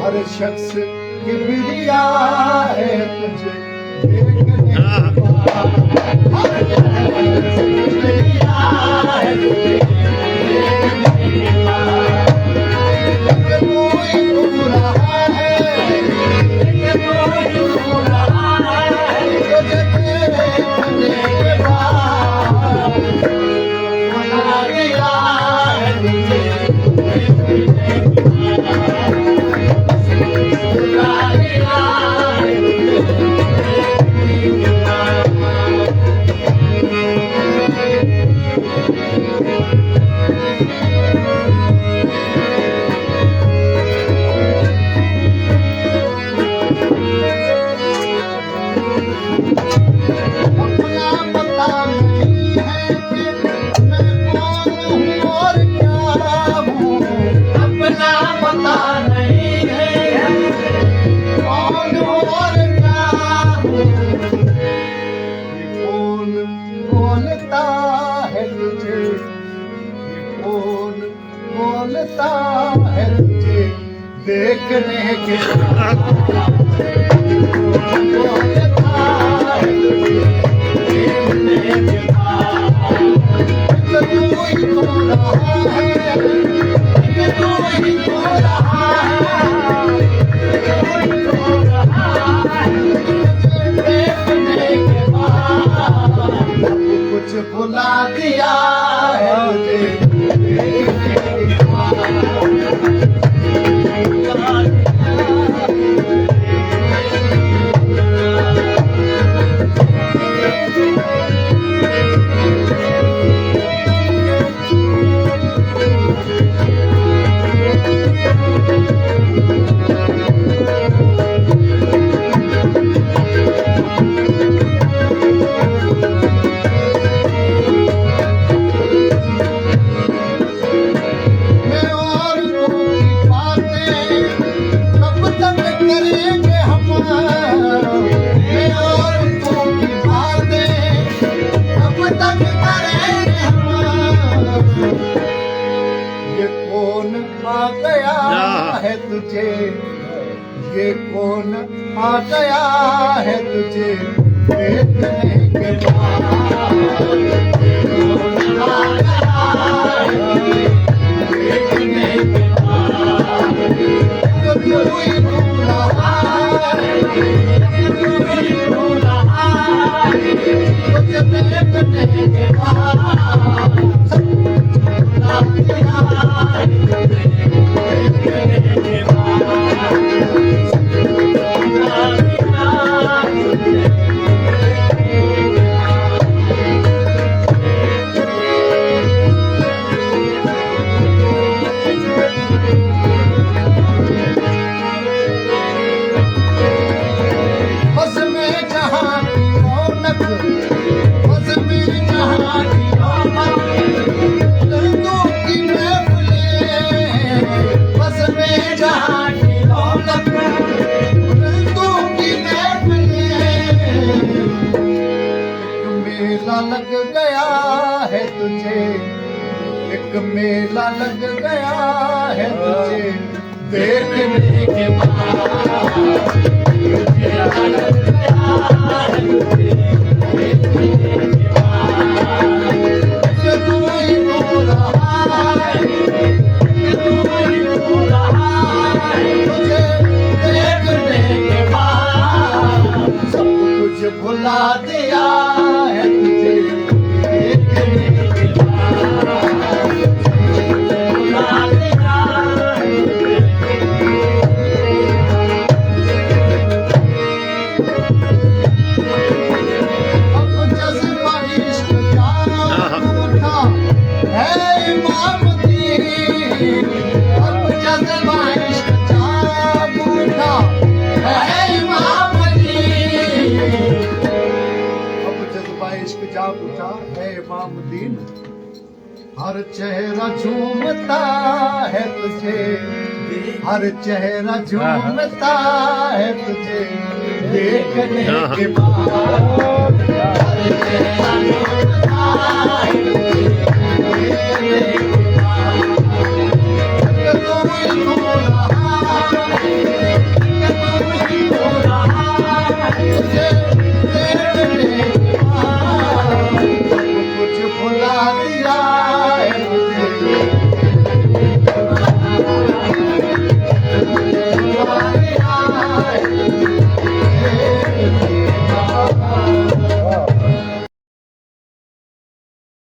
हर शख्स किबरिया है तुझे देखने के बाद। हर शख्स किबरिया है तुझे देखने के बाद। कोई तू रहा है, कोई तू रहा है, तुझे देखने के बाद बना दिया है तुझे। बोलता है तुझे देखने के बाद। बोलता है तुझे देखने के बाद। तू ही तो रहा है, तू ही तो रहा है, तू ही तो रहा है, देखने के बाद कुछ भुला दिया है तुझे। आ गया है तुझे, ये कौन आ गया है तुझे देखने के बाद। कौन आ गया है देखने के बाद। तू ही तू रहा है, तू ही तू रहा है, तुझे देखने के बाद लग गया है तुझे, एक मेला लग गया है तुझे देखने के बाद। मेला लग गया है तुझे भुला दिया है तुझे देखने के बाद, भुला दिया है अब जज्बा इश्क का उठा है इमाम दीन, अब जज्बा इश्क का उठा है इमाम दीन, अब जज्बा इश्क जाग उठा है इमाम दीन। हर चेहरा झूमता है तुझे, हर चेहरा झूमता है तुझे देखने के बाद।